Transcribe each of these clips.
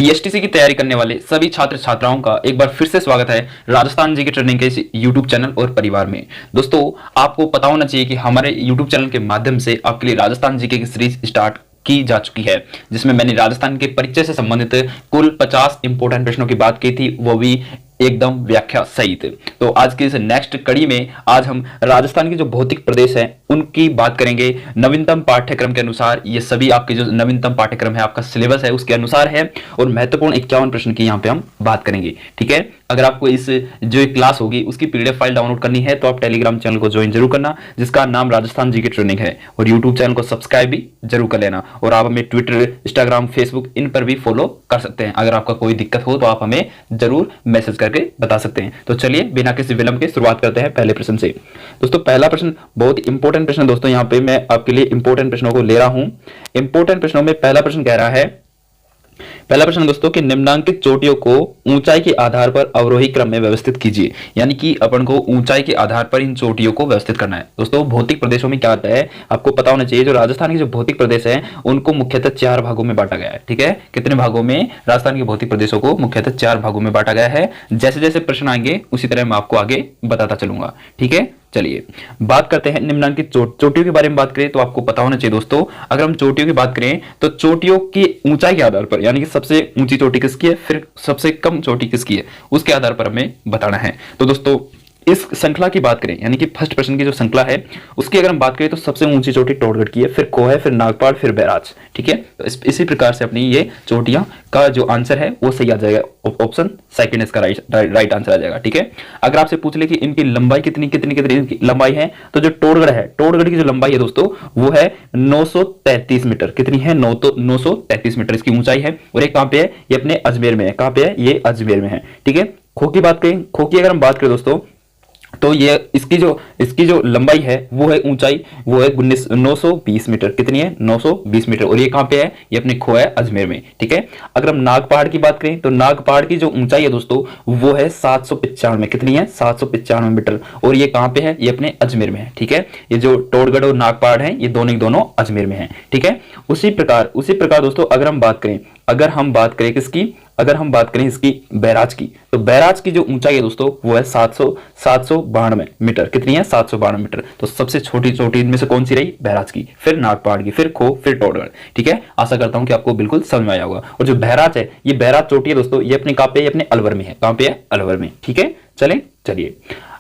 BSTC की तैयारी करने वाले सभी छात्र छात्राओं का एक बार फिर से स्वागत है राजस्थान जी के ट्रेनिंग के इस यूट्यूब चैनल और परिवार में। दोस्तों, आपको पता होना चाहिए कि हमारे यूट्यूब चैनल के माध्यम से आपके लिए राजस्थान जी की सीरीज स्टार्ट की जा चुकी है, जिसमें मैंने राजस्थान के परिचय से संबंधित कुल 50 इंपोर्टेंट प्रश्नों की बात की थी, वो भी एकदम व्याख्या सहित। तो आज की इस नेक्स्ट कड़ी में आज हम राजस्थान के जो भौतिक प्रदेश हैं उनकी बात करेंगे। नवीनतम पाठ्यक्रम के अनुसार ये सभी आपके जो नवीनतम पाठ्यक्रम है, आपका सिलेबस है, उसके अनुसार है और महत्वपूर्ण 51 प्रश्न की यहाँ पे हम बात करेंगे। ठीक है, अगर आपको इस जो क्लास होगी उसकी पीडीएफ फाइल डाउनलोड करनी है तो आप टेलीग्राम चैनल को ज्वाइन जरूर करना, जिसका नाम राजस्थान जी की ट्रेनिंग है, और यूट्यूब चैनल को सब्सक्राइब भी जरूर कर लेना। और आप हमें ट्विटर, इंस्टाग्राम, फेसबुक इन पर भी फॉलो कर सकते हैं। अगर आपका कोई दिक्कत हो तो आप हमें जरूर मैसेज करके बता सकते हैं। तो चलिए बिना किसी विलंब के शुरुआत करते हैं पहले प्रश्न से। दोस्तों, पहला प्रश्न बहुत इंपॉर्टेंट प्रश्न। दोस्तों, यहाँ पे मैं आपके लिए इंपॉर्टेंट प्रश्नों को ले रहा हूं। इंपॉर्टेंट प्रश्नों में पहला प्रश्न कह रहा है, पहला प्रश्न दोस्तों कि निम्नांकित चोटियों को ऊंचाई के आधार पर अवरोही क्रम में व्यवस्थित कीजिए। यानी कि अपन को ऊंचाई के आधार पर इन चोटियों को व्यवस्थित करना है। दोस्तों, भौतिक प्रदेशों में क्या होता है आपको पता होना चाहिए। जो राजस्थान के जो भौतिक प्रदेश है उनको मुख्यतः 4 भागों में बांटा गया है। ठीक है, कितने भागों में? राजस्थान के भौतिक प्रदेशों को मुख्यतः 4 भागों में बांटा गया है। जैसे जैसे प्रश्न आएंगे उसी तरह मैं आपको आगे बताता चलूंगा। ठीक है, चलिए बात करते हैं निम्नांकित चोटियों के बारे में। बात करें तो आपको पता होना चाहिए दोस्तों, अगर हम चोटियों की बात करें तो चोटियों की ऊंचाई के आधार पर, यानी कि सबसे ऊंची चोटी किसकी है, फिर सबसे कम चोटी किसकी है, उसके आधार पर हमें बताना है। तो दोस्तों, इस श्रृंखला की बात करें, यानी कि फर्स्ट प्रश्न की जो श्रृंखला है उसकी अगर हम बात करें तो सबसे ऊंची चोटी टोडगढ़ की है, फिर खो है, फिर नागपाड़, फिर बैराज। ठीक है, तो इसी प्रकार से अपनी ये चोटियां का जो आंसर है वो सही आ जाएगा। ऑप्शन सेकंड इसका राइट आंसर आ जाएगा। ठीक है, अगर आपसे पूछ ले कि इनकी लंबाई कितनी कितनी कितनी लंबाई है, तो जो टोडगढ़ है, टोडगढ़ की जो लंबाई है दोस्तों वो है 933 मीटर। कितनी है? 933 मीटर इसकी ऊंचाई है। और ये कहां पे है? ये अपने अजमेर में है। कहां पे है? ये अजमेर में है। ठीक है, खो की बात करें, खो की अगर हम बात करें दोस्तों तो ये इसकी जो लंबाई है वो है, ऊंचाई वो है 920 मीटर। कितनी है? 920 मीटर। और ये कहां पे है? ये अपने खो है अजमेर में। ठीक है, अगर हम नागपहाड़ की बात करें तो नागपहाड़ की जो ऊंचाई है दोस्तों वो है 795। कितनी है? 795 मीटर। और ये कहां पे है? ये अपने अजमेर में है। ठीक है, ये जो टोडगढ़ और नागपहाड़ है ये दोनों अजमेर में है। ठीक है, उसी प्रकार दोस्तों अगर हम बात करें किसकी, अगर हम बात करें इसकी बैराज की, तो बैराज की जो ऊंचाई है दोस्तों वो है 792 मीटर। कितनी है? 792 मीटर। तो सबसे छोटी चोटी इनमें से कौन सी रही? बैराज की, फिर नागपहाड़ की, फिर खो, फिर टोडगढ़। ठीक है, आशा करता हूं कि आपको बिल्कुल समझ में आया होगा। और जो बैराज है, ये बैराज चोटी है दोस्तों, ये अपने कहां पे? ये अपने अलवर में है। कहां पे है? अलवर में। ठीक है, चलिए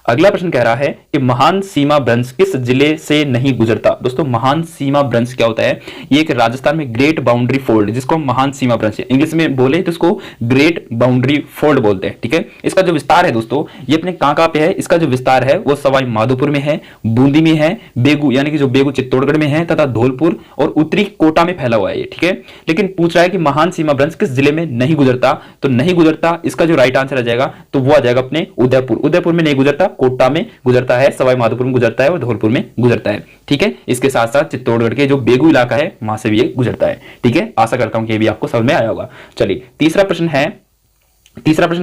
अगला प्रश्न कह रहा है कि महान सीमा भ्रंश किस जिले से नहीं गुजरता। दोस्तों, महान सीमा भ्रंश क्या होता है? ये एक राजस्थान में ग्रेट बाउंड्री फोल्ड, जिसको हम महान सीमा भ्रंश इंग्लिश में बोले तो इसको ग्रेट बाउंड्री फोल्ड बोलते हैं। ठीक है, इसका जो विस्तार है दोस्तों ये अपने कहां पे है? इसका जो विस्तार है वो सवाई माधोपुर में है, बूंदी में है, बेगू यानी कि जो बेगू चित्तौड़गढ़ में है, तथा धौलपुर और उत्तरी कोटा में फैला हुआ है। ठीक है, लेकिन पूछ रहा है कि महान सीमा भ्रंश किस जिले में नहीं गुजरता, तो नहीं गुजरता इसका जो राइट आंसर आ जाएगा तो वो आ जाएगा अपने उदयपुर में नहीं गुजरता, कोटा में गुजरता है, सवाई माधोपुर में गुजरता है और धौलपुर में गुजरता है। ठीक है, इसके साथ साथ चित्तौड़गढ़ के जो बेगू इलाका है वहां से भी ये गुजरता है। ठीक है, आशा करता हूं कि ये भी आपको समझ में आया होगा। चलिए तीसरा प्रश्न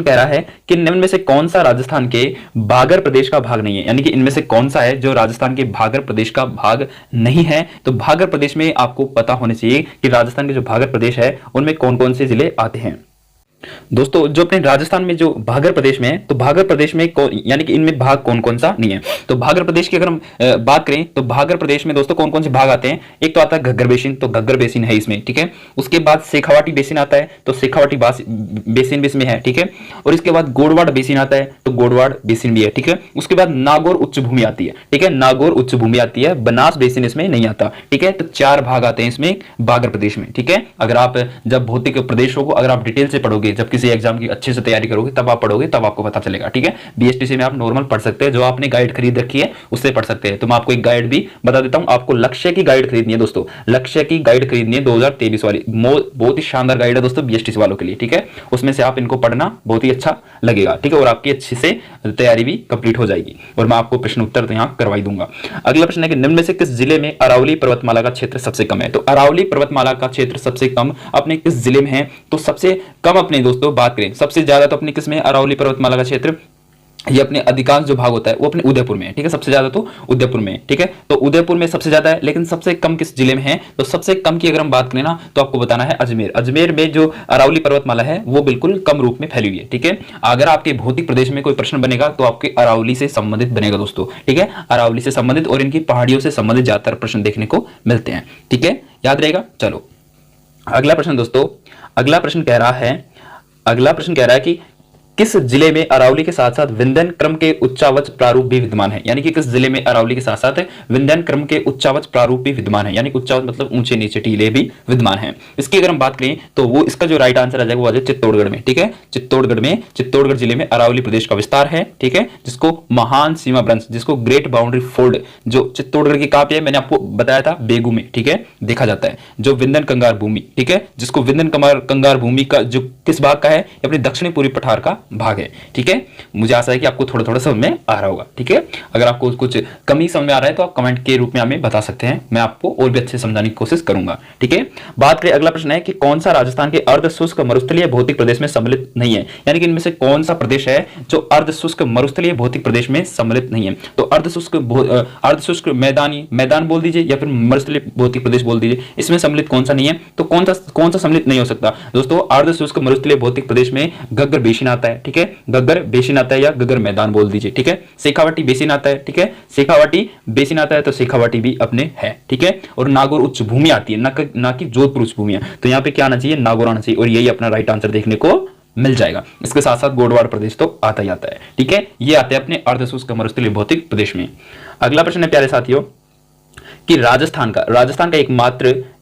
कह रहा है कि निम्न में से कौन सा राजस्थान के भागर प्रदेश का भाग नहीं है। यानी कि इनमें से कौन सा है जो राजस्थान के भागर प्रदेश का भाग नहीं है। तो भागर प्रदेश में आपको पता होना चाहिए कि राजस्थान के जो भागर प्रदेश है उनमें कौन कौन से जिले आते हैं। दोस्तों, जो अपने राजस्थान में जो भागर प्रदेश में है, तो भागर प्रदेश में यानी कि इनमें भाग कौन कौन सा नहीं है। तो भागर प्रदेश की अगर हम बात करें तो भागर प्रदेश में दोस्तों कौन कौन से भाग आते हैं? एक तो आता है घग्गर बेसिन, तो घग्गर बेसिन है इसमें। ठीक है, उसके बाद शेखावाटी बेसिन आता है, तो शेखावाटी बेसिन भी इसमें है। ठीक है, और इसके बाद गोडवाड़ बेसिन आता है, तो गोडवाड़ बेसिन भी है। ठीक है, उसके बाद नागौर उच्च भूमि आती है। ठीक है, नागौर उच्च भूमि आती है, बनास बेसिन इसमें नहीं आता। ठीक है, तो 4 भाग आते हैं इसमें भागर प्रदेश में। ठीक है, अगर आप जब भौतिक प्रदेशों को अगर आप डिटेल से पढ़ोगे, जब किसी एग्जाम की अच्छे से तैयारी करोगे तब आप पढ़ोगे, तब आपको पता चलेगा। ठीक है, बीएसटीसी में आप नॉर्मल पढ़ सकते हैं, जो आपने गाइड खरीद रखी है उससे पढ़ सकते हैं। तो मैं आपको एक गाइड भी बता देता हूं, आपको लक्ष्य की गाइड खरीदनी है दोस्तों, लक्ष्य की गाइड खरीदनी है 2023 वाली, बहुत ही शानदार गाइड है दोस्तों बीएसटीसी वालों के लिए। ठीक है, उसमें से आप इनको पढ़ना बहुत ही अच्छा लगेगा। ठीक है, और आपकी अच्छे से तैयारी भी कंप्लीट हो जाएगी और मैं आपको प्रश्न उत्तर तो यहां करवाई दूंगा। अगला प्रश्न है कि निम्न में से किस जिले में अरावली पर्वतमाला का क्षेत्र सबसे कम है। तो अरावली पर्वतमाला का क्षेत्र सबसे कम अपने किस जिले में है? तो सबसे कम अपने दोस्तों बात करें, सबसे ज्यादा तो अपने किस में? अरावली पर्वतमाला का क्षेत्र ये अपने अधिकांश जो भाग होता है वो अपने उदयपुर में है, ठीक है, सबसे ज्यादा तो उदयपुर में है, ठीक है। तो उदयपुर में सबसे ज्यादा है, लेकिन सबसे कम किस जिले में है? तो सबसे कम की अगर हम बात करें ना तो आपको बताना है अजमेर। अजमेर में जो अरावली पर्वतमाला है वो बिल्कुल कम रूप में फैली हुई है, ठीक है। अगर आपके भौतिक प्रदेश में कोई प्रश्न बनेगा तो आपके अरावली से संबंधित बनेगा दोस्तों, ठीक है, अरावली से संबंधित और इनकी पहाड़ियों से संबंधित ज्यादातर प्रश्न देखने को मिलते हैं, ठीक है, याद रहेगा। चलो अगला प्रश्न दोस्तों, अगला प्रश्न कह रहा है कि किस जिले में अरावली के साथ साथ विंध्यन क्रम के उच्चावच प्रारूप भी विद्यमान है? यानी कि किस जिले में अरावली के साथ साथ विंध्यन क्रम के उच्चावच प्रारूप भी विद्यमान है, यानी उच्चावच मतलब ऊंचे नीचे टीले भी विद्यमान है। इसकी अगर हम बात करें तो वो इसका जो राइट आंसर आ जाएगा वो आ जाए चित्तौड़गढ़ में, ठीक है। चित्तौड़गढ़ जिले में अरावली प्रदेश का विस्तार है, ठीक है, जिसको महान सीमा भ्रंश, जिसको ग्रेट बाउंड्री फोल्ड, जो चित्तौड़गढ़ की कहां पे है, मैंने आपको बताया था बेगू में, ठीक है, देखा जाता है। जो विंध्यन कंगार भूमि, ठीक है, जिसको विंध्यन कंगार भूमि का जो किस भाग का है, अपने दक्षिणी पूर्वी पठार का भाग है, ठीक है। मुझे आशा है कि आपको थोड़ा थोड़ा समझ में आ रहा होगा, ठीक है। अगर आपको कुछ कमी समझ में आ रहा है तो आप कमेंट के रूप में हमें बता सकते हैं, मैं आपको और भी अच्छे समझाने की कोशिश करूंगा, ठीक है। बात करें, अगला प्रश्न है कि कौन सा राजस्थान के अर्ध शुष्क मरुस्थलीय भौतिक प्रदेश में सम्मिलित नहीं है, यानी कि इनमें से कौन सा प्रदेश है जो अर्ध शुष्क मरुस्थलीय भौतिक प्रदेश में सम्मिलित नहीं है? तो अर्ध शुष्क मैदान बोल दीजिए या फिर मरुस्थलीय भौतिक प्रदेश बोल दीजिए, इसमें सम्मिलित कौन सा नहीं है? तो कौन सा सम्मिलित नहीं हो सकता दोस्तों? अर्ध शुष्क मरुस्थलीय भौतिक प्रदेश में गग्गर बेसिन आता है, ठीक है, गग्गर बेसिन आता है या गग्गर मैदान बोल दीजिए, ठीक है। शेखावाटी बेसिन आता है, ठीक है, शेखावाटी बेसिन आता है तो शेखावाटी भी अपने है, ठीक है। और नागौर उच्च भूमि आती है, ना कि जोधपुर उच्च भूमि है, तो यहाँ पे क्या आना चाहिए? नागौर आना चाहिए, और यही अपना राइट आंसर देखने को मिल जाएगा। इसके साथ साथ गोडवाड़ प्रदेश तो आता ही आता है, ठीक है। ये आते हैं अपने अर्धशुष्क मरुस्थलीय भौतिक प्रदेश में। अगला प्रश्न है प्यारे साथियों कि राजस्थान का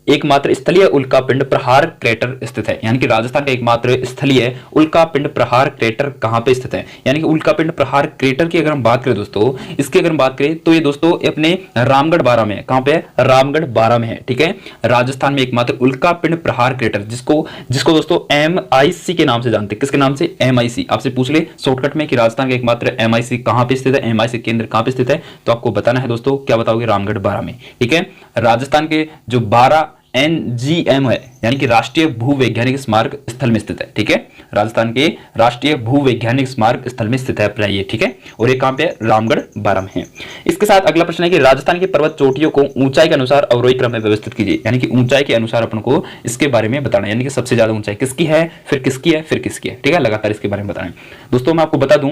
एकमात्र स्थलीय उल्कापिंड प्रहार क्रेटर स्थित है, यानी कि राजस्थान का एकमात्र स्थलीय उल्कापिंड प्रहार क्रेटर कहां पे स्थित है? यानी कि उल्कापिंड प्रहार क्रेटर की अगर हम बात करें दोस्तों, इसकी अगर हम बात करें तो ये दोस्तों अपने रामगढ़ बारा में है। कहां पे? रामगढ़ बारा में है, ठीक है। राजस्थान में एकमात्र उल्कापिंड प्रहार क्रेटर, जिसको दोस्तों MIC के नाम से जानते हैं। किसके नाम से? MIC। आपसे पूछ ले शॉर्टकट में कि राजस्थान का एकमात्र MIC कहां पे स्थित है, MIC केंद्र कहां पे स्थित है, तो आपको बताना है दोस्तों, क्या बताओगे? रामगढ़ बारा में, ठीक है। राजस्थान के जो 12 NGM है, यानी कि राष्ट्रीय भूवैज्ञानिक स्मारक स्थल में स्थित है, ठीक है। राजस्थान के राष्ट्रीय भूवैज्ञानिक स्मारक स्थल में स्थित है अपना ये, ठीक है। और ये कहां पे? रामगढ़ बारा में है। इसके साथ अगला प्रश्न है कि राजस्थान की पर्वत चोटियों को ऊंचाई के अनुसार अवरोही क्रम में व्यवस्थित कीजिए, यानी कि ऊंचाई के अनुसार अपन को इसके बारे में बताना है, यानी कि सबसे ज्यादा ऊंचाई किसकी है, फिर किसकी है, फिर किसकी है, ठीक है। लगातार इसके बारे में बताना है दोस्तों। मैं आपको बता दूं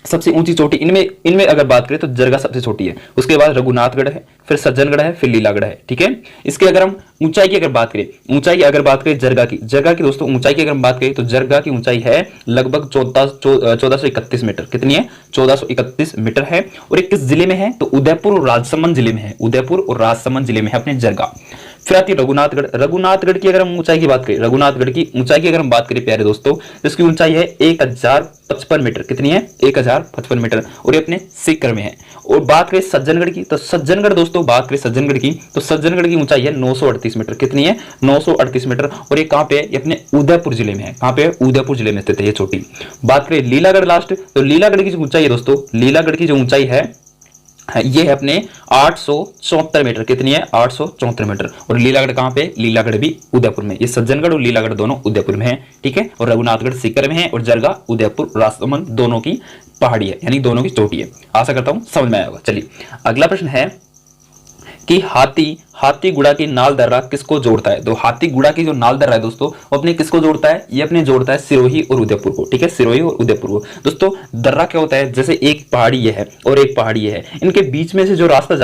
सबसे ऊंची चोटी इनमें अगर बात करें तो जरगा सबसे छोटी है, उसके बाद रघुनाथगढ़ है, फिर सज्जनगढ़ है, फिर लीलागढ़ है, ठीक है। इसके अगर हम ऊंचाई की अगर बात करें जरगा की दोस्तों ऊंचाई की अगर हम बात करें तो जरगा की ऊंचाई है लगभग 1431 मीटर। कितनी है? 1431 मीटर है। और ये किस जिले में है? तो उदयपुर और राजसमंद जिले में है, उदयपुर और राजसमंद जिले में है अपने जरगा। फिर आती है रघुनाथगढ़ की अगर हम ऊंचाई की बात करें, रघुनाथगढ़ की ऊंचाई की अगर हम बात करें प्यारे दोस्तों, जिसकी ऊंचाई है 1055 मीटर। कितनी है? 1055 मीटर, और ये अपने सीकर में है। और बात करें सज्जनगढ़ की, तो सज्जनगढ़ दोस्तों बात करें सज्जनगढ़ की ऊंचाई है 938 मीटर। कितनी है? 938 मीटर, और ये कहां पे है? ये अपने उदयपुर जिले में है। कहां पे? उदयपुर जिले में स्थित है ये चोटी। बात करें लीलागढ़ लास्ट, तो लीलागढ़ की जो ऊंचाई है दोस्तों, लीलागढ़ की जो ऊंचाई है ये है अपने 874 मीटर। कितनी है? 874 मीटर। और लीलागढ़ कहां पे? लीलागढ़ भी उदयपुर में। ये सज्जनगढ़ और लीलागढ़ दोनों उदयपुर में है, ठीक है। और रघुनाथगढ़ सीकर में है, और जरगा उदयपुर राजसमंद दोनों की पहाड़ी है, यानी दोनों की चोटी है। आशा करता हूं समझ में आया होगा। चलिए अगला प्रश्न है कि हाथीगुड़ा की नाल दर्रा किसको जोड़ता है? तो हाथीगुड़ा की जो नाल दर्रा है दोस्तों वो अपने किसको जोड़ता है? ये अपने जोड़ता है सिरोही और उदयपुर को, ठीक है, सिरोही और उदयपुर को। दोस्तों दर्रा क्या होता है? जैसे एक पहाड़ी ये है और एक पहाड़ी ये है, इनके बीच में से जो रास्ता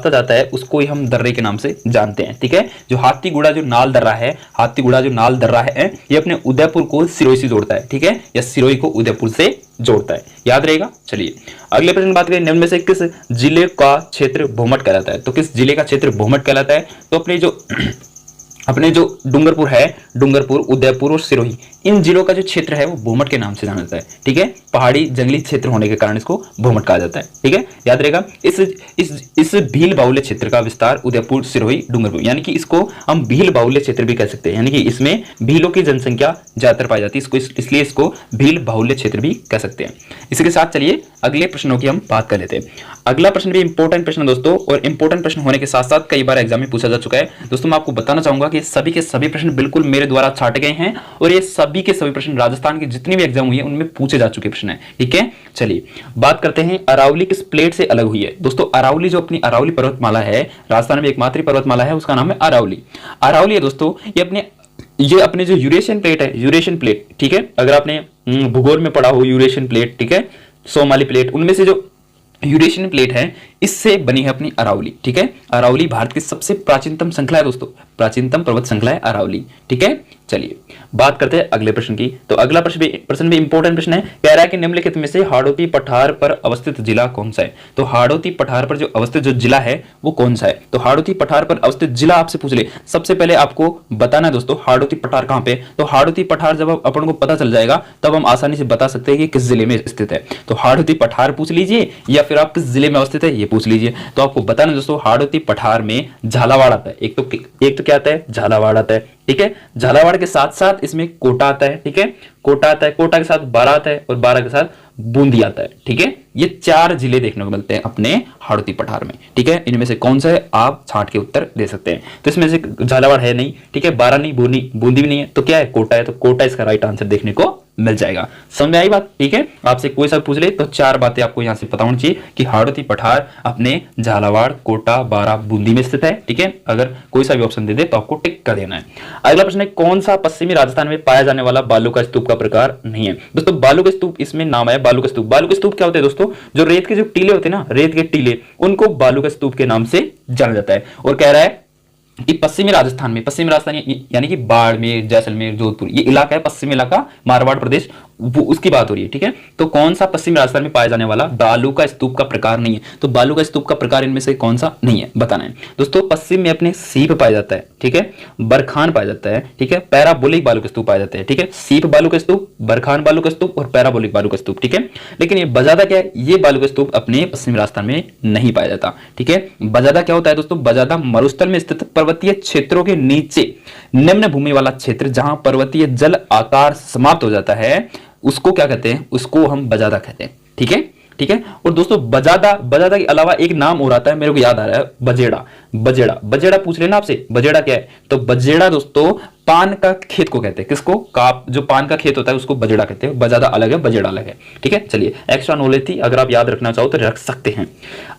जाता है उसको ही हम दर्रे के नाम से जानते हैं, ठीक है। जो हाथीगुड़ा जो नाल दर्रा है ये अपने उदयपुर को सिरोही से जोड़ता है, ठीक है, या सिरोही को उदयपुर से जोड़ता है, याद रहेगा। चलिए अगले प्रश्न बात करें, निम्न में से किस जिले का क्षेत्र भूमट कहलाता है? तो किस जिले का क्षेत्र भूमट कहलाता है? तो अपने जो डूंगरपुर, उदयपुर और सिरोही, इन जिलों का जो क्षेत्र है वो भूमट के नाम से जाना जाता है, ठीक है। पहाड़ी जंगली क्षेत्र होने के कारण इसको भूमट कहा जाता है, ठीक है, याद रहेगा। इस भील बाहुल्य क्षेत्र का विस्तार उदयपुर, सिरोही, डूंगरपुर, यानी कि इसको हम भील बाहुल्य क्षेत्र भी कह सकते हैं, यानी कि इसमें भीलों की जनसंख्या ज्यादातर पाई जाती है, इसलिए इसको भील बाहुल्य क्षेत्र भी कह सकते हैं। इसके साथ चलिए अगले प्रश्नों की हम बात कर लेते हैं। अगला प्रश्न भी इंपॉर्टेंट प्रश्न दोस्तों, और इंपॉर्टेंट प्रश्न होने के साथ साथ कई बार एग्जाम में पूछा जा चुका है दोस्तों। मैं आपको बताना चाहूंगा कि सभी के सभी प्रश्न बिल्कुल मेरे द्वारा छाटे गए हैं, और ये सभी के सभी प्रश्न राजस्थान के जितनी भी एग्जाम हुई है उनमें पूछे जा चुके प्रश्न है। ठीक है, चलिए बात करते हैं अरावली किस प्लेट से अलग हुई है। दोस्तों अरावली जो अपनी अरावली पर्वतमाला है, राजस्थान में एकमात्र पर्वतमाला है, उसका नाम है अरावली। अरावली है दोस्तों ये अपने जो यूरेशियन प्लेट है, यूरेशियन प्लेट, ठीक है, अगर आपने भूगोल में पढ़ा हो यूरेशियन प्लेट, ठीक है, सोमाली प्लेट, उनमें से जो यूरेशियन प्लेट है इससे बनी है अपनी अरावली। ठीक है, अरावली भारत की सबसे प्राचीनतम श्रृंखला है दोस्तों, प्राचीनतम पर्वत श्रृंखला है अरावली। ठीक है, चलिए बात करते हैं अगले प्रश्न की। तो अगला प्रश्न भी इंपॉर्टेंट प्रश्न है, कह रहा है कि निम्नलिखित में से हाड़ौती पठार पर अवस्थित जिला कौन सा है। तो हाड़ौती पठार पर जो अवस्थित जो जिला है वो कौन सा है। तो हाड़ौती पठार पर अवस्थित जिला आपसे पूछ ले, सबसे पहले आपको बताना है दोस्तों हाड़ौती पठार कहां पे। तो हाड़ौती पठार जब अपन को पता चल जाएगा तब हम आसानी से बता सकते हैं कि किस जिले में स्थित है। तो हाड़ौती पठार पूछ लीजिए या फिर आप किस जिले में अवस्थित है ये पूछ लीजिए। तो आपको बताना दोस्तों हाड़ौती पठार में झालावाड़ आता है, एक तो क्या आता है, झालावाड़ आता है। ठीक है, झालावाड़ के साथ साथ इसमें कोटा आता है। ठीक है, कोटा आता है, कोटा के साथ बारां आता है और बारां के साथ बूंदी आता है। ठीक है, ये 4 जिले देखने को मिलते हैं अपने हाड़ौती पठार में। ठीक है, इनमें से कौन सा है आप छांट के उत्तर दे सकते हैं। तो इसमें से झालावाड़ है नहीं, ठीक है, बारां नहीं, बूंदी भी नहीं है, तो क्या है, कोटा है। तो कोटा इसका राइट आंसर देखने को मिल जाएगा। समझ में आई बात। ठीक है, आपसे कोई सा पूछ ले तो 4 बातें आपको यहां से पता होनी चाहिए कि हाड़ौती पठार अपने झालावाड़, कोटा, बारां, बूंदी में स्थित है। ठीक है, अगर कोई सा भी ऑप्शन दे दे तो आपको टिक कर देना है। अगला प्रश्न है, कौन सा पश्चिमी राजस्थान में पाया जाने वाला बालू का स्तूप का प्रकार नहीं है। दोस्तों बालू का स्तूप, इसमें नाम है बालू का स्तूप। बालू का स्तूप क्या होते हैं दोस्तों, जो रेत के जो टीले होते हैं ना, रेत के टीले, उनको बालू का स्तूप के नाम से जाना जाता है। और कह रहा है कि पश्चिमी राजस्थान में, पश्चिमी राजस्थान यानी कि बाड़मेर, जैसलमेर, जोधपुर, ये इलाका है पश्चिमी इलाका, मारवाड़ प्रदेश, वो उसकी बात हो रही है। ठीक है, तो कौन सा पश्चिमी राजस्थान में पाया जाने वाला बालू का स्तूप का प्रकार नहीं है। तो बालू का स्तूप का प्रकार इनमें से कौन सा नहीं है बताना है दोस्तों। पश्चिम में अपने सीप पाया जाता है, ठीक है, बरखान पाया जाता है, ठीक है, पैराबोलिक बालू का स्तूप पाया जाता है। ठीक है, सीप बालू का स्तूप, बरखान बालू का स्तूप और पैराबोलिक बालू का स्तूप। ठीक है, लेकिन ये बजादा क्या है, ये बालू का स्तूप अपने पश्चिमी राजस्थान में नहीं पाया जाता। ठीक है, बजादा क्या होता है दोस्तों, बजादा मरुस्थल में स्थित पर्वतीय क्षेत्रों के नीचे निम्न भूमि वाला क्षेत्र जहां पर्वतीय जल आकार समाप्त हो जाता है, उसको क्या कहते हैं, उसको हम बजादा कहते हैं। ठीक है, ठीक है। और दोस्तों बजादा के अलावा एक नाम और आता है, मेरे को याद आ रहा है, बजेड़ा। बजेड़ा पूछ लेना आपसे, बजेड़ा क्या है। तो बजेड़ा दोस्तों पान का खेत को कहते हैं, किसको, काप, जो पान का खेत होता है उसको बजेड़ा कहते हैं। बजादा अलग है, बजेड़ा अलग है। ठीक है, चलिए एक्स्ट्रा नॉलेज थी, अगर आप याद रखना चाहो तो रख सकते हैं।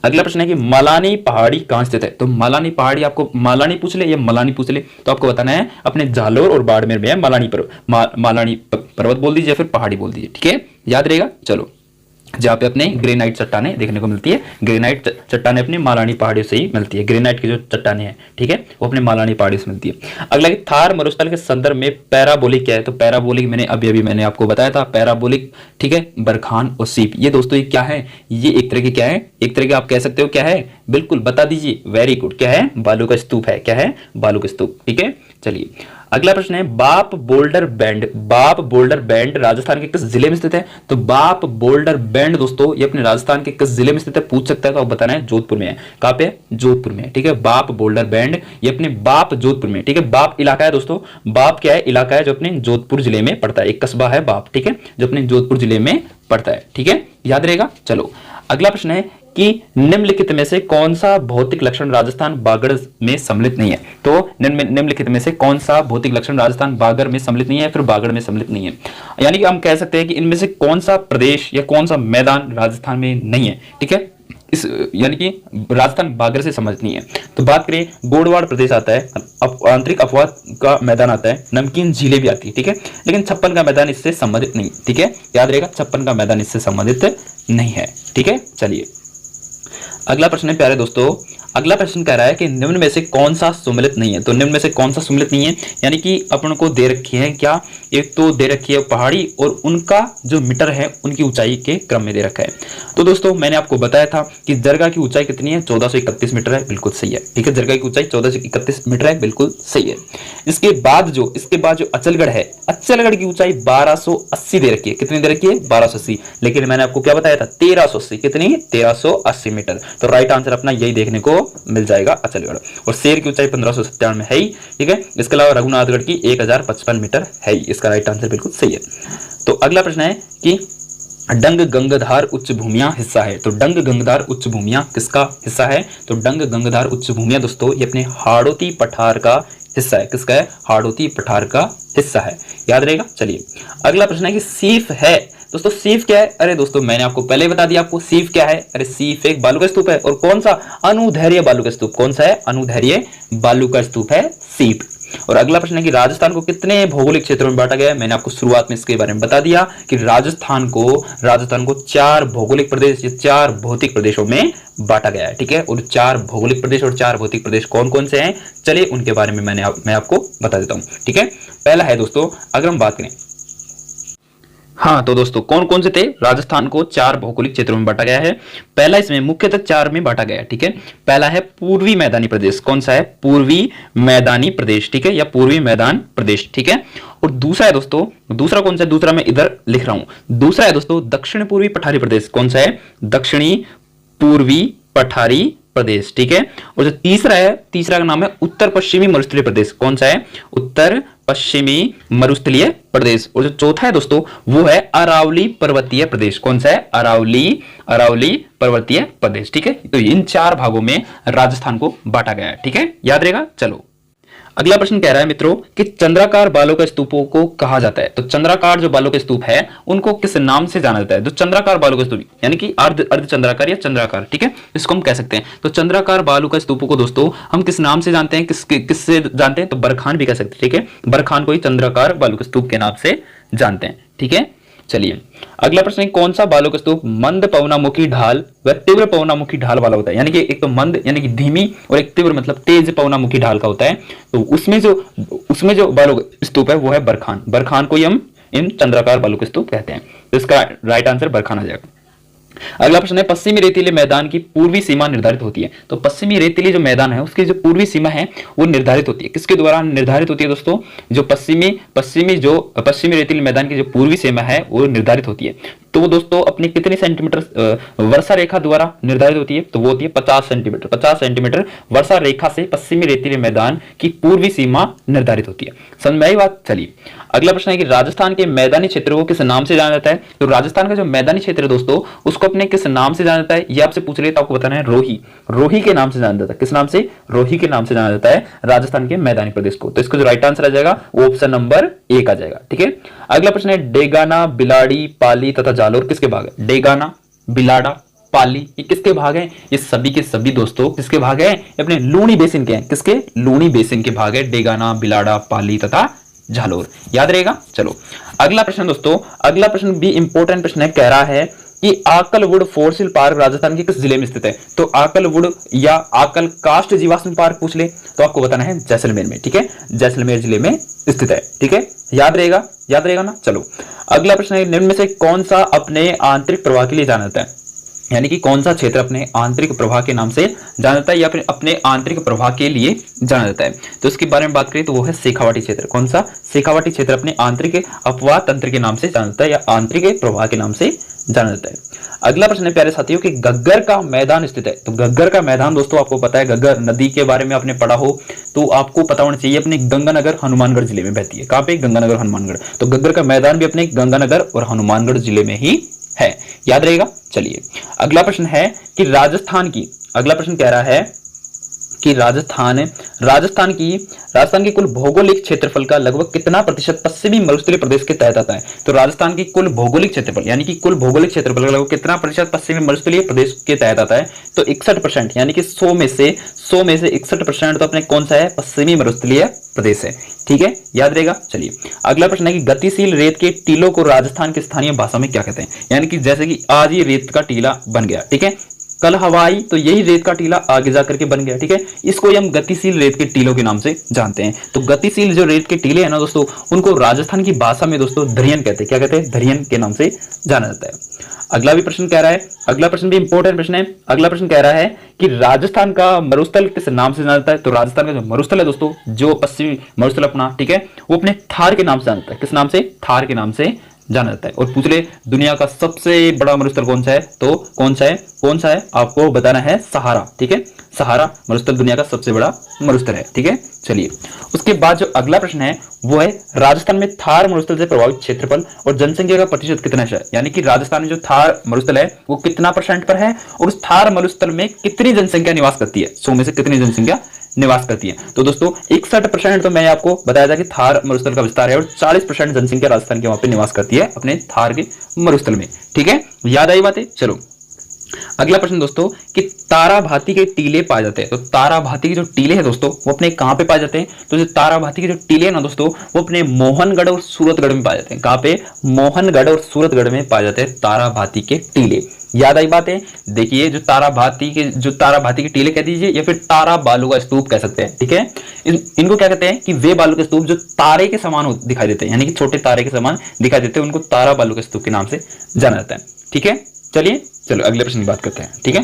अगला प्रश्न है कि मलानी पहाड़ी कहां स्थित है। तो मलानी पहाड़ी, आपको मलानी पूछ ले या मलानी पूछ ले तो आपको बताना है अपने जालोर और बाड़मेर में है मलानी पर्वत बोल दीजिए, फिर पहाड़ी बोल दीजिए। ठीक है, याद रहेगा। चलो, जहां पे अपने ग्रेनाइट चट्टानें देखने को मिलती है, ग्रेनाइट चट्टानें अपनी मालानी पहाड़ियों से ही मिलती है। ग्रेनाइट की जो चट्टानें हैं, ठीक है, वो अपने मालानी पहाड़ियों से मिलती है। अगला कि थार मरुस्थल के संदर्भ में पैराबोलिक क्या है। तो पैराबोलिक मैंने अभी आपको बताया था, पैराबोलिक, ठीक है, बरखान और सीप, ये दोस्तों ये क्या है, ये एक तरह के क्या है, एक तरह के आप कह सकते हो क्या है, बिल्कुल बता दीजिए, वेरी गुड, क्या है, बालू का स्तूप है। क्या है, बालू का स्तूप। ठीक है, चलिए अगला प्रश्न है, बाप बोल्डर बैंड राजस्थान के किस जिले में स्थित है। तो बाप बोल्डर बैंड दोस्तों ये अपने राजस्थान के किस जिले में स्थित है पूछ सकता है, तो आप बताना है जोधपुर में है। कहां पे, जोधपुर में है। ठीक है, बाप बोल्डर बैंड ये अपने बाप जोधपुर में, ठीक है, बाप इलाका है दोस्तों, बाप क्या है, इलाका है जो अपने जोधपुर जिले में पड़ता है, एक कस्बा है बाप, ठीक है, जो अपने जोधपुर जिले में पड़ता है। ठीक है, याद रहेगा। चलो अगला प्रश्न है कि निम्नलिखित में से कौन सा भौतिक लक्षण राजस्थान बागड़ में सम्मिलित नहीं है। तो निम्नलिखित में से कौन सा भौतिक लक्षण राजस्थान बागड़ में सम्मिलित नहीं है, फिर बागड़ में सम्मिलित नहीं है, यानी कि हम कह सकते हैं कि इनमें से कौन सा प्रदेश या कौन सा मैदान राजस्थान में नहीं है। ठीक है, इस यानी कि राजस्थान बागड़ से संबंधित नहीं है। तो बात करें, गोडवाड़ प्रदेश आता है, आंतरिक अपवाद का मैदान आता है, नमकीन झीलें भी आती है। ठीक है, लेकिन छप्पन का मैदान इससे संबंधित नहीं। ठीक है, याद रहेगा, छप्पन का मैदान इससे संबंधित नहीं है। ठीक है, चलिए अगला प्रश्न है प्यारे दोस्तों, अगला प्रश्न कह रहा है कि निम्न में से कौन सा सम्मिलित नहीं है। तो निम्न में से कौन सा सम्मिलित नहीं है, यानी कि अपन को दे रखी है क्या, एक तो दे रखी है पहाड़ी और उनका जो मीटर है उनकी ऊंचाई के क्रम में दे रखा है। तो दोस्तों मैंने आपको बताया था कि दरगाह की ऊंचाई कितनी है, 1431 मीटर है, बिल्कुल सही है। ठीक है, दरगाह की ऊंचाई 1431 मीटर है, बिल्कुल सही है। इसके बाद जो अचलगढ़ है, अचलगढ़ की ऊंचाई 1280 दे रखी है। कितनी दे रखी है, 1280, लेकिन मैंने आपको क्या बताया था, 1380, कितनी, 1380 मीटर। तो राइट आंसर अपना यही देखने को मिल जाएगा, अचलगढ़। और शेर की ऊंचाई 1597 में है ही। ठीक है, इसके अलावा रघुनाथगढ़ की 1055 मीटर है ही। इसका राइट आंसर बिल्कुल सही है। तो अगला प्रश्न है कि डंग गंगधार उच्च भूमियां हिस्सा है। तो डंग गंगधार उच्च भूमियां किसका हिस्सा है। तो डंग गंगधार उच्च भूमियां दोस्तों ये अपने हाड़ौती पठार का हिस्सा है। किसका है? हाड़ौती पठार का हिस्सा है, याद रहेगा। चलिए अगला प्रश्न है कि सीफ है। दोस्तों सीफ क्या है? अरे दोस्तों मैंने आपको पहले बता दिया, आपको सीफ क्या है। अरे सीफ एक बालू का स्तूप है, और कौन सा? अनुदैर्घ्य बालू का स्तूप। कौन सा है? अनुदैर्घ्य बालू का स्तूप है सीफ। और अगला प्रश्न है कि राजस्थान को कितने भौगोलिक क्षेत्रों में बांटा गया है। मैंने आपको शुरुआत में इसके बारे में बता दिया कि राजस्थान को 4 भौगोलिक प्रदेश, 4 भौतिक प्रदेशों में बांटा गया है, ठीक है। और 4 भौगोलिक प्रदेश और 4 भौतिक प्रदेश कौन कौन से हैं, चलिए उनके बारे में मैं आपको बता देता हूं, ठीक है। पहला है दोस्तों, अगर हम बात करें, हाँ तो दोस्तों कौन कौन से थे? राजस्थान को 4 भौगोलिक क्षेत्रों में बांटा गया है। पहला इसमें मुख्यतः 4 में बांटा गया है, ठीक है। पहला है पूर्वी मैदानी प्रदेश। कौन सा है? पूर्वी मैदानी प्रदेश, ठीक है, या पूर्वी मैदान प्रदेश, ठीक है। और दूसरा है दोस्तों, दूसरा कौन सा है? दूसरा मैं इधर लिख रहा हूं। दूसरा है दोस्तों दक्षिण पूर्वी पठारी प्रदेश। कौन सा है? दक्षिणी पूर्वी पठारी प्रदेश, ठीक है। और जो तीसरा है, तीसरा का नाम है उत्तर पश्चिमी मरुस्थलीय प्रदेश। कौन सा है? उत्तर पश्चिमी मरुस्थलीय प्रदेश। और जो चौथा है दोस्तों वो है अरावली पर्वतीय प्रदेश। कौन सा है? अरावली पर्वतीय प्रदेश, ठीक है। तो इन 4 भागों में राजस्थान को बांटा गया है, ठीक है, याद रहेगा। चलो अगला प्रश्न कह रहा है मित्रों कि चंद्राकार बालों के स्तूपों को कहा जाता है। तो चंद्राकार जो बालों के स्तूप है उनको किस नाम से जाना जाता है? जो चंद्राकार बालों के स्तूप यानी कि अर्ध चंद्राकार या चंद्राकार, ठीक है, इसको हम कह सकते हैं। तो चंद्राकार बालू का स्तूपों को दोस्तों हम किस नाम से जानते हैं? किससे जानते हैं? तो बरखान भी कह सकते हैं, ठीक है। बरखान को ही चंद्राकार बालू के स्तूप के नाम से जानते हैं, ठीक है। चलिए अगला प्रश्न है कौन सा बालू का स्तूप मंद पवनामुखी ढाल व तीव्र पवनामुखी ढाल वाला होता है? यानी कि एक तो मंद यानी कि धीमी और एक तीव्र मतलब तेज पवनामुखी ढाल का होता है। तो उसमें जो बालू का स्तूप है वो है बरखान। बरखान को ही हम इन चंद्राकार बालू के स्तूप कहते हैं। तो इसका राइट आंसर बरखान आ जाएगा। अगला प्रश्न है पश्चिमी रेतीले मैदान की पूर्वी सीमा निर्धारित होती है। तो पश्चिमी रेतीली जो मैदान है उसकी जो पूर्वी सीमा है वो निर्धारित होती है। किसके द्वारा निर्धारित होती है दोस्तों? जो पश्चिमी रेतीले मैदान की जो पूर्वी सीमा है वो निर्धारित होती है। तो वो दोस्तों अपनी कितने सेंटीमीटर वर्षा रेखा द्वारा निर्धारित होती है? तो वो होती है 50 सेंटीमीटर। 50 सेंटीमीटर वर्षा रेखा से पश्चिमी रेतीले मैदान की पूर्वी सीमा निर्धारित होती है। समझ में आई बात? चलिए अगला प्रश्न है कि राजस्थान के मैदानी क्षेत्र को किस नाम से जाना जाता है? तो राजस्थान का जो मैदानी क्षेत्र है दोस्तों उसको अपने किस नाम से जाना जाता है? ये आपसे पूछ रहे तो आपको बताना है रोही। रोही के नाम से जाना जाता है। किस नाम से? रोही के नाम से जाना जाता है राजस्थान के मैदानी प्रदेश को। तो इसका जो राइट आंसर आ जाएगा वो ऑप्शन नंबर 1 आ जाएगा, ठीक है। अगला प्रश्न है डेगाना, बिलाड़ी, पाली तथा जालोर किसके भाग है? डेगाना, बिलाड़ा, पाली ये किसके भाग हैं? ये सभी के सभी दोस्तों किसके भाग हैं? अपने लूणी बेसिन के हैं। किसके? लूणी बेसिन के भाग है डेगाना, बिलाड़ा, पाली तथा झालोर, याद रहेगा। चलो अगला प्रश्न दोस्तों, अगला प्रश्न भी इंपॉर्टेंट प्रश्न है। कह रहा है कि आकलवुड फॉसिल पार्क राजस्थान के किस जिले में स्थित है? तो आकलवुड या आकल कास्ट जीवाश्म पार्क पूछ ले तो आपको बताना है जैसलमेर में, ठीक है, जैसलमेर जिले में स्थित है, ठीक है, याद रहेगा ना। चलो अगला प्रश्न है निम्न में से कौन सा अपने आंतरिक प्रवाह के लिए जाना जाता है? यानी कि कौन सा क्षेत्र अपने आंतरिक प्रवाह के नाम से जाना जाता है या फिर अपने आंतरिक प्रवाह के लिए जाना जाता है? तो इसके बारे में बात करें तो वो है शेखावाटी क्षेत्र। कौन सा? शेखावाटी क्षेत्र अपने आंतरिक अपवाह तंत्र के नाम से जाना जाता है या आंतरिक प्रवाह के नाम से जाना जाता है। अगला प्रश्न है प्यारे साथियों कि गग्गर का मैदान स्थित है। तो गग्गर का मैदान दोस्तों आपको पता है, गग्गर नदी के बारे में आपने पढ़ा हो तो आपको पता होना चाहिए अपने गंगानगर हनुमानगढ़ जिले में बहती है। कहां पे? गंगानगर हनुमानगढ़। तो गग्गर का मैदान भी अपने गंगानगर और हनुमानगढ़ जिले में ही है, याद रहेगा। चलिए अगला प्रश्न है कि अगला प्रश्न कह रहा है कि राजस्थान की कुल भौगोलिक क्षेत्रफल का लगभग कितना प्रतिशत पश्चिमी मरुस्थलीय प्रदेश के तहत आता है? तो राजस्थान की कुल भौगोलिक क्षेत्रफल यानी कि कुल भौगोलिक क्षेत्रफल का लगभग कितना प्रतिशत पश्चिमी मरुस्थलीय प्रदेश के तहत आता है? तो 61%, यानी कि 100 में से 61% तो अपने कौन सा है? पश्चिमी मरुस्थलीय प्रदेश है, ठीक है, याद रहेगा। चलिए अगला प्रश्न है कि गतिशील रेत के टीलों को राजस्थान की स्थानीय भाषा में क्या कहते हैं? यानी कि जैसे कि आज ये रेत का टीला बन गया, ठीक है, कल हवा आई तो यही रेत का टीला आगे जाकर के बन गया, ठीक है, इसको हम गतिशील रेत के टीलों के नाम से जानते हैं। तो गतिशील जो रेत के टीले हैं ना दोस्तों उनको राजस्थान की भाषा में दोस्तों धरियन कहते हैं। क्या कहते हैं? धरियन के नाम से जाना जाता है। अगला भी प्रश्न कह रहा है, अगला प्रश्न भी इंपॉर्टेंट प्रश्न है। अगला प्रश्न कह रहा है कि राजस्थान का मरुस्थल किस नाम से जाना जाता है? तो राजस्थान का जो मरुस्थल है दोस्तों, जो पश्चिमी मरुस्थल अपना, ठीक है, वो अपने थार के नाम से जाना जाता है। किस नाम से? थार के नाम से जाना जाता है। और पूछ ले दुनिया का सबसे बड़ा मरुस्थल कौन सा है? तो कौन सा है आपको बताना है सहारा, ठीक है, सहारा मरुस्थल दुनिया का सबसे बड़ा मरुस्थल है, ठीक है। चलिए उसके बाद जो अगला प्रश्न है वो है राजस्थान में थार मरुस्थल से प्रभावित क्षेत्रफल और जनसंख्या का प्रतिशत कितना है? यानी कि राजस्थान में जो थार मरुस्थल है वो कितना % पर है और उस थार मरुस्थल में कितनी जनसंख्या निवास करती है? 100 में से कितनी जनसंख्या निवास करती है। तो दोस्तों 61% तो मैंने आपको बताया था कि थार मरुस्थल का विस्तार है और 40% जनसंख्या राजस्थान के वहां पे निवास करती है अपने थार के मरुस्थल में। ठीक है, याद आई बातें। चलो अगला प्रश्न दोस्तों कि ताराभाती के टीले पाए जाते हैं। तो ताराभाती के जो टीले हैं दोस्तों वो अपने कहां पे पाए जाते हैं? तो जो ताराभाती के जो टीले हैं ना दोस्तों वो अपने मोहनगढ़ और सूरतगढ़ में पाए जाते हैं। कहां पे? मोहनगढ़ और सूरतगढ़ में पाए जाते हैं ताराभाती के टीले। याद आई बात है। देखिए जो ताराभाती के टीले कह दीजिए या फिर तारा बालू का स्तूप कह सकते हैं। ठीक है, इनको क्या कहते हैं कि वे बालू के स्तूप जो तारे के समान दिखाई देते हैं, यानी कि छोटे तारे के समान दिखाई देते हैं, उनको तारा बालू के स्तूप के नाम से जाना जाता है। ठीक है, चलो अगले प्रश्न की बात करते हैं। ठीक है,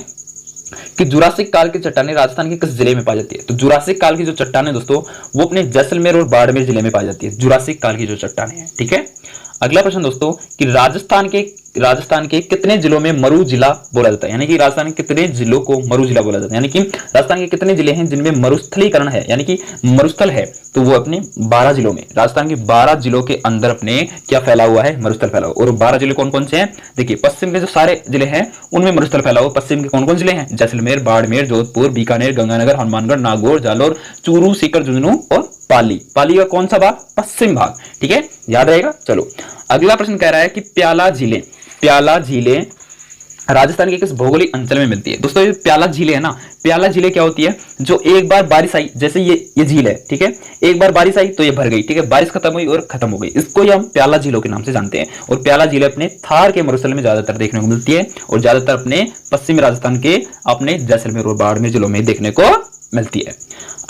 कि जुरासिक काल की चट्टानें राजस्थान के किस जिले में पाई जाती है? तो जुरासिक काल की जो चट्टानें दोस्तों वो अपने जैसलमेर और बाड़मेर जिले में पाई जाती है, जुरासिक काल की जो चट्टानें हैं। ठीक है, अगला प्रश्न दोस्तों कि राजस्थान के कितने जिलों में मरु जिला बोला जाता है? यानी कि राजस्थान के कितने जिलों को मरु जिला बोला जाता है? यानी कि राजस्थान के कितने जिले हैं जिनमें मरुस्थलीकरण है, यानी कि मरुस्थल है? तो वो अपने 12 जिलों में, राजस्थान के 12 जिलों के अंदर अपने क्या फैला हुआ है? मरुस्थल फैला हुआ। और 12 जिले कौन कौन से हैं? देखिए पश्चिम के जो सारे जिले हैं उनमें मरुस्थल फैला हुआ। पश्चिम के कौन कौन जिले हैं? जैसलमेर, बाड़मेर, जोधपुर, बीकानेर, गंगानगर, हनुमानगढ़, नागौर, जालोर, चूरू, सीकर, झुंझुनू और पाली। पाली का कौन सा भाग? पश्चिम भाग। ठीक है, याद रहेगा। चलो अगला प्रश्न कह रहा है कि प्याला झीलें राजस्थान के किस भौगोलिक अंचल में मिलती है? दोस्तों ये प्याला झीलें है ना, प्याला झीलें क्या होती है? जो एक बार बारिश आई, जैसे ये झील है, ठीक है, एक बार बारिश आई तो ये भर गई, ठीक है, बारिश खत्म हुई और खत्म हो गई, इसको ही हम प्याला झीलों के नाम से जानते हैं। और प्याला झीलें अपने थार के मरुस्थल में ज्यादातर देखने को मिलती है और ज्यादातर अपने पश्चिमी राजस्थान के अपने जैसलमेर और बाड़मेर जिलों में देखने को मिलती है।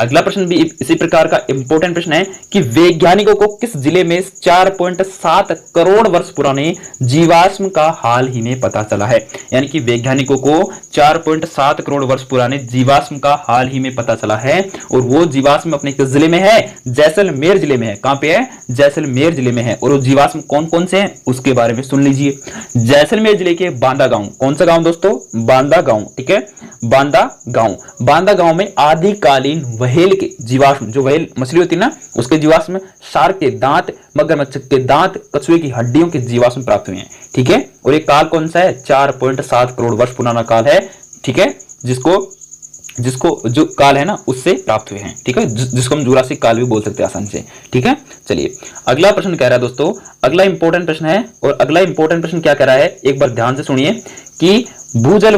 अगला प्रश्न भी इसी प्रकार का इंपॉर्टेंट प्रश्न है कि वैज्ञानिकों को किस जिले में 4.7 करोड़ वर्ष पुराने जीवाश्म का हाल ही में पता चला है? यानी कि वैज्ञानिकों को 4.7 करोड़ वर्ष पुराने जीवाश्म का हाल ही में पता चला है और वो जीवाश्म अपने किस जिले में है? जैसलमेर जिले में है। कहां पे है? जैसलमेर जिले में है। और वो जीवाश्म कौन कौन से हैं उसके बारे में सुन लीजिए। जैसलमेर जिले के बांदा गांव, कौन सा गांव दोस्तों? बांदा गांव। ठीक है, बांदा गांव में आदिकालीन व्हेल के जीवाश्म, जो व्हेल मछली होती है ना उसके जीवाश्म, शार्क के दांत, मगरमच्छ के दांत, कछुए की हड्डियों के जीवाश्म प्राप्त हुए हैं। ठीक है, और ये काल कौन सा है? 4.7 करोड़ वर्ष पुराना काल है। ठीक है, जिसको जो काल है ना उससे प्राप्त हुए हैं। ठीक है, जिसको हम जुरासिक काल भी बोल सकते हैं आसानी से। ठीक है, चलिए अगला प्रश्न कह रहा है दोस्तों, अगला इंपॉर्टेंट प्रश्न है। और अगला इंपॉर्टेंट प्रश्न क्या कह रहा है, एक बार ध्यान से सुनिए कि भूजल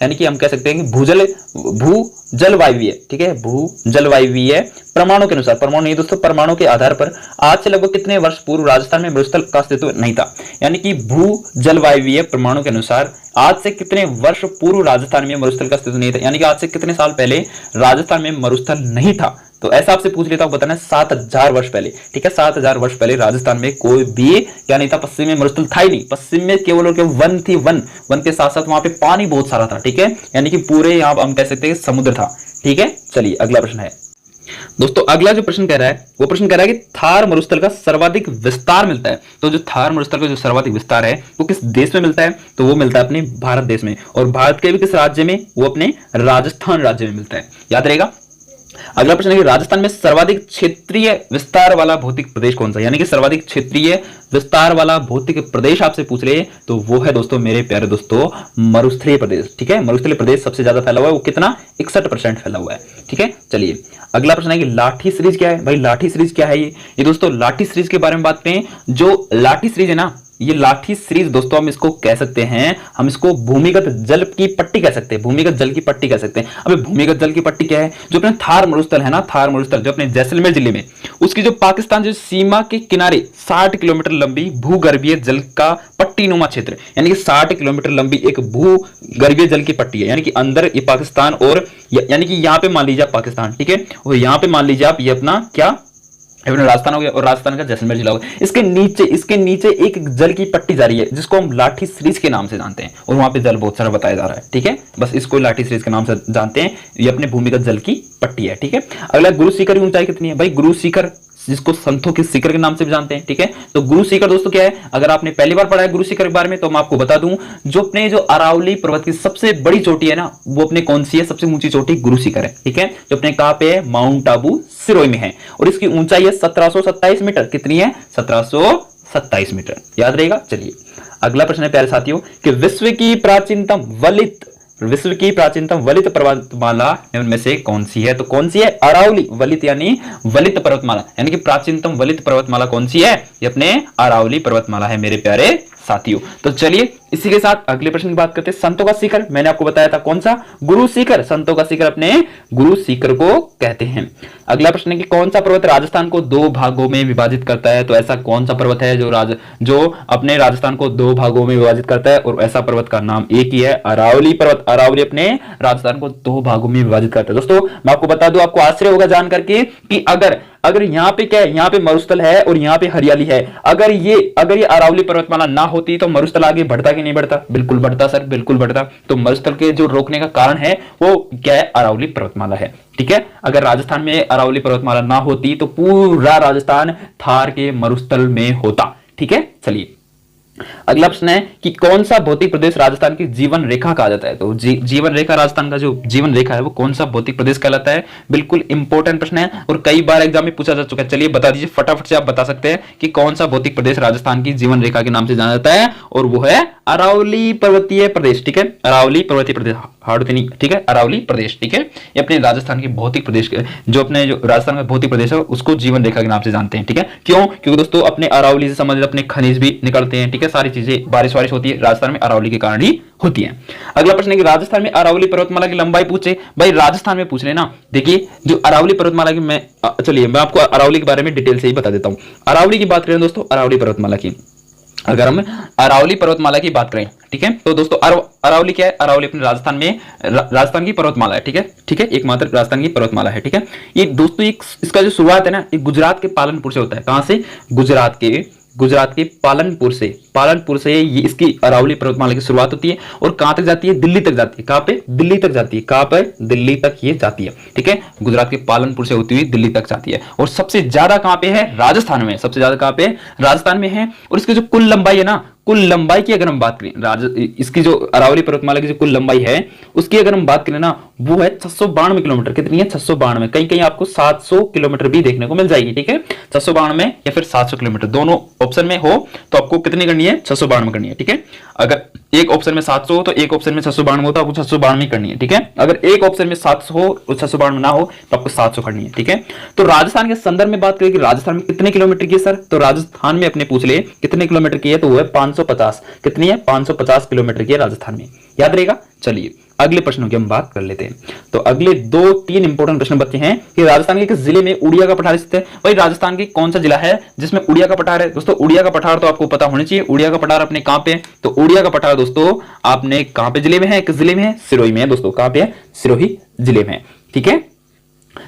यानी कि हम कह सकते हैं कि भूजल वायवीय, ठीक है, भूजल वायवीय प्रमाणों के अनुसार, परमाणु नहीं दोस्तों, परमाणु के आधार पर आज से लगभग कितने वर्ष पूर्व राजस्थान में मरुस्थल का अस्तित्व नहीं था? यानी कि भूजल वायवीय प्रमाणु के अनुसार आज से कितने वर्ष पूर्व राजस्थान में मरुस्थल का अस्तित्व नहीं था, यानी कि आज से कितने साल पहले राजस्थान में मरुस्थल नहीं था? तो ऐसा आपसे पूछ लेता हूं, बताना 7000 वर्ष पहले। ठीक है, 7000 वर्ष पहले राजस्थान में कोई भी क्या नहीं था, पश्चिम में मरुस्थल था ही नहीं। पश्चिम में केवल और केवल वन थी, वन के साथ साथ वहां पे पानी बहुत सारा था। ठीक है, यानी कि पूरे यहां हम कह सकते हैं समुद्र था। ठीक है, चलिए अगला प्रश्न है दोस्तों। अगला जो प्रश्न कह रहा है वो प्रश्न कह रहा है कि थार मरुस्थल का सर्वाधिक विस्तार मिलता है। तो जो थार मरुस्थल का जो सर्वाधिक विस्तार है वो किस देश में मिलता है? तो वो मिलता है अपने भारत देश में। और भारत के भी किस राज्य में? वो अपने राजस्थान राज्य में मिलता है। याद रहेगा। अगला प्रश्न है कि राजस्थान में सर्वाधिक क्षेत्रीय विस्तार वाला भौतिक प्रदेश कौन सा? यानी कि सर्वाधिक क्षेत्रीय विस्तार वाला भौतिक प्रदेश आपसे पूछ ले तो वो है दोस्तों, मेरे प्यारे दोस्तों, मरुस्थलीय प्रदेश। ठीक है, मरुस्थलीय प्रदेश सबसे ज्यादा फैला हुआ है। वो कितना? 61% फैला हुआ है। ठीक है, चलिए अगला प्रश्न है कि लाठी सीरीज क्या है? भाई लाठी सीरीज क्या है? ये दोस्तों लाठी सीरीज के बारे में बात करें। जो लाठी सीरीज है ना, ये लाठी सीरीज दोस्तों हम इसको कह सकते हैं, हम इसको भूमिगत जल की पट्टी कह सकते हैं। भूमिगत जल की पट्टी कह सकते हैं। अबे भूमिगत जल की पट्टी क्या है? जो अपने थार मरुस्थल है ना, थार मरुस्थल जो अपने जैसलमेर जिले में, उसकी जो पाकिस्तान जो सीमा के किनारे 60 किलोमीटर लंबी भूगर्भीय जल का पट्टीनुमा क्षेत्र, यानी कि 60 किलोमीटर लंबी एक भूगर्भीय जल की पट्टी है। यानी कि अंदर ये पाकिस्तान और यानी कि यहां पे मान लीजिए आप पाकिस्तान, ठीक है, और यहां पे मान लीजिए आप ये अपना क्या राजस्थान हो गया और राजस्थान का जैसलमेर जिला हो गया। इसके नीचे एक जल की पट्टी जा रही है जिसको हम लाठी सीरीज के नाम से जानते हैं और वहां पे जल बहुत सारा बताया जा रहा है। ठीक है, बस इसको लाठी सीरीज के नाम से जानते हैं। ये अपने भूमिगत जल की पट्टी है। ठीक है, अगला गुरु शिखर की ऊंचाई कितनी है? भाई गुरु शिखर जिसको संतों के शिखर के नाम से भी जानते हैं। ठीक है, तो गुरु शिखर दोस्तों क्या है? अगर आपने पहली बार पढ़ा है गुरु शिखर के बारे में तो मैं आपको बता दूं, जो अपने जो अरावली पर्वत की सबसे बड़ी चोटी है ना, वो अपने कौन सी है? सबसे ऊंची चोटी गुरु शिखर है। ठीक है, जो अपने कहां पे है? माउंट आबू सिरोही में है और इसकी ऊंचाई है 1727 मीटर। कितनी है? 1727 मीटर। याद रहेगा। चलिए अगला प्रश्न है प्यारे साथियों कि विश्व की प्राचीनतम वलित विश्व की प्राचीनतम वलित पर्वतमाला इनमें से कौन सी है? तो कौन सी है? अरावली। वलित यानी वलित पर्वतमाला, यानी कि प्राचीनतम वलित पर्वतमाला कौन सी है? ये अपने अरावली पर्वतमाला है मेरे प्यारे साथियों। तो चलिए इसी के साथ अगले प्रश्न की बात करते हैं। संतों का शिखर मैंने आपको बताया था कौन सा? गुरु शिखर। संतों का शिखर अपने गुरु शिखर को कहते हैं। अगला प्रश्न है कि कौन सा पर्वत राजस्थान को दो भागों में विभाजित करता है? तो ऐसा कौन सा पर्वत है जो अपने राजस्थान को दो भागों में विभाजित करता है? और ऐसा पर्वत का नाम एक ही है, अरावली पर्वत। अरावली अपने राजस्थान को दो भागों में विभाजित करता है। दोस्तों मैं आपको बता दूं, आपको आश्चर्य होगा जान करके कि अगर यहाँ पे क्या है, यहाँ पे मरुस्थल है और यहाँ पे हरियाली है। अगर ये अरावली पर्वतमाला ना होती तो मरुस्थल आगे बढ़ता कि नहीं बढ़ता? बिल्कुल बढ़ता सर, बिल्कुल बढ़ता। तो मरुस्थल के जो रोकने का कारण है वो क्या है? अरावली पर्वतमाला है। ठीक है, अगर राजस्थान में अरावली पर्वतमाला ना होती तो पूरा राजस्थान थार के मरुस्थल में होता। ठीक है, चलिए अगला प्रश्न है कि कौन सा भौतिक प्रदेश राजस्थान की जीवन रेखा कहा जाता है? तो जीवन रेखा, राजस्थान का जो जीवन रेखा है वो कौन सा भौतिक प्रदेश कहलाता है? बिल्कुल इंपॉर्टेंट प्रश्न है और कई बार एग्जाम में पूछा जा चुका है। चलिए बता दीजिए, फटाफट से आप बता सकते हैं कि कौन सा भौतिक प्रदेश राजस्थान की जीवन रेखा के नाम से जाना जाता है? और वो है अरावली पर्वतीय प्रदेश। ठीक है, अरावली पर्वतीय प्रदेश, हार्ड नहीं। ठीक है, अरावली प्रदेश। ठीक है, ये अपने राजस्थान के भौतिक प्रदेश जो राजस्थान का भौतिक प्रदेश है उसको जीवन रेखा के नाम से जानते हैं। ठीक है, क्यों? क्योंकि दोस्तों अपने अरावली से संबंधित अपने खनिज भी निकलते हैं। ठीक है, सारी चीजें, बारिश होती है राजस्थान में अरावली के कारण ही होती है। अगला प्रश्न है कि राजस्थान में अरावली पर्वतमाला की लंबाई पूछे। भाई राजस्थान में पूछ लेना। देखिए जो अरावली पर्वतमाला की चलिए मैं आपको अरावली के बारे में डिटेल से ही बता देता हूं। अरावली की बात करें दोस्तों, अरावली पर्वतमाला की, अगर हम अरावली पर्वतमाला की बात करें, ठीक है, तो दोस्तों अरावली क्या है? अरावली अपने राजस्थान में राजस्थान की पर्वतमाला है। ठीक है, ठीक है, एकमात्र राजस्थान की पर्वतमाला है। ठीक है, ये दोस्तों इसका जो शुरुआत है ना, ये गुजरात के पालनपुर से होता है। कहां से? गुजरात के पालनपुर से ये इसकी अरावली पर्वतमाला की शुरुआत होती है और कहां तक जाती है? दिल्ली तक जाती है। कहां पे? दिल्ली तक जाती है। कहां पर? दिल्ली तक ये जाती है। ठीक है, गुजरात के पालनपुर से होती हुई दिल्ली तक जाती है और सबसे ज्यादा कहां पे है? राजस्थान में। सबसे ज्यादा कहां पे? राजस्थान में है। और इसकी जो कुल लंबाई है ना, कुल लंबाई की अगर हम बात करें, इसकी जो अरावली पर्वतमाला की जो कुल लंबाई है उसकी अगर हम बात करें ना, वो है 692 किलोमीटर। कितनी है? 692। कहीं कहीं आपको 700 किलोमीटर भी देखने को मिल जाएगी। ठीक है, 692 या फिर 700 किलोमीटर, दोनों ऑप्शन में हो तो आपको कितनी करनी है? 692 करनी है। ठीक है, अगर एक ऑप्शन में 700 हो तो एक ऑप्शन में 692 हो तो आपको 692 करनी है। ठीक है, अगर एक ऑप्शन में 700 हो और 692 ना हो तो आपको 700 करनी है। ठीक है, तो राजस्थान के संदर्भ में बात करें कि राजस्थान में कितने किलोमीटर की है सर? तो राजस्थान में अपने पूछ ले कितने किलोमीटर की है, तो वो है 550। कितनी है? 550 किलोमीटर की है राजस्थान में। याद रहेगा। चलिए अगले प्रश्नों की हम बात कर लेते हैं। तो अगले 2-3 इंपॉर्टेंट प्रश्न बच्चे हैं कि राजस्थान के किस जिले में उड़िया का पठार स्थित है? भाई राजस्थान की कौन सा जिला है जिसमें उड़िया का पठार है? दोस्तों उड़िया का पठार तो आपको पता होना चाहिए। उड़िया का पठार अपने कहां पे? तो उड़िया का पठार दोस्तों आपने कहां पे जिले में है? किस जिले में है? सिरोही में है दोस्तों। कहां पे है? सिरोही जिले में। ठीक है,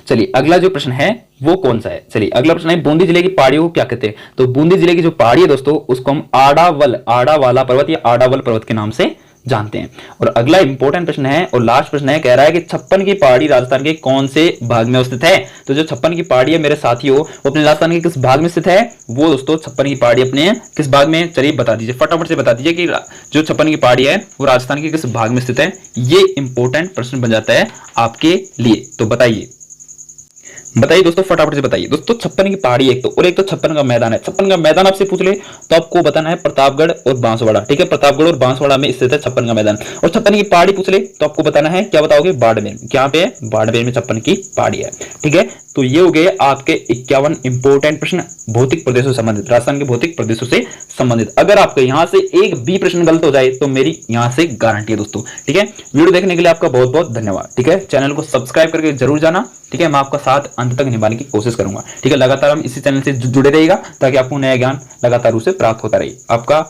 चलिए अगला जो प्रश्न है वो कौन सा है? चलिए अगला प्रश्न है बूंदी जिले की पहाड़ियों को क्या कहते हैं? तो बूंदी जिले की जो पहाड़ी है दोस्तों उसको हम आड़ावाला पर्वत या आड़ावल पर्वत के नाम से जानते हैं। और अगला इंपॉर्टेंट प्रश्न है और लास्ट प्रश्न है, कह रहा है कि 56 की पहाड़ी राजस्थान के कौन से भाग में स्थित है? तो जो 56 की पहाड़ी है मेरे साथियों वो अपने राजस्थान के किस भाग में स्थित है? वो दोस्तों 56 की पहाड़ी अपने किस भाग में? चलिए बता दीजिए, फटाफट से बता दीजिए कि जो 56 की पहाड़ी है वो राजस्थान के किस भाग में स्थित है? ये इंपॉर्टेंट प्रश्न बन जाता है आपके लिए। तो बताइए दोस्तों, फटाफट से बताइए। दोस्तों 56 की पहाड़ी एक तो, और एक तो 56 का मैदान है। 56 का मैदान आपसे पूछ ले तो आपको बताना है प्रतापगढ़ और बांसवाड़ा। ठीक है, प्रतापगढ़ और बांसवाड़ा में स्थित है 56 का मैदान। और 56 की पहाड़ी पूछ ले तो आपको बताना है, क्या बताओगे? बाड़मेर। क्या पे है? बाड़मेर में 56 की पहाड़ी है। ठीक है, तो ये हो गए आपके 51 इंपॉर्टेंट प्रश्न भौतिक प्रदेशों से संबंधित, राजस्थान के भौतिक प्रदेशों से संबंधित। अगर आपके यहां से एक भी प्रश्न गलत हो जाए तो मेरी यहां से गारंटी है दोस्तों। ठीक है, वीडियो देखने के लिए आपका बहुत बहुत धन्यवाद। ठीक है, चैनल को सब्सक्राइब करके जरूर जाना। ठीक है, मैं आपका साथ अंत तक निभाने की कोशिश करूंगा। ठीक है, लगातार हम इसी चैनल से जुड़े रहिएगा ताकि आपको नया ज्ञान लगातार रूप से प्राप्त होता रहे। आपका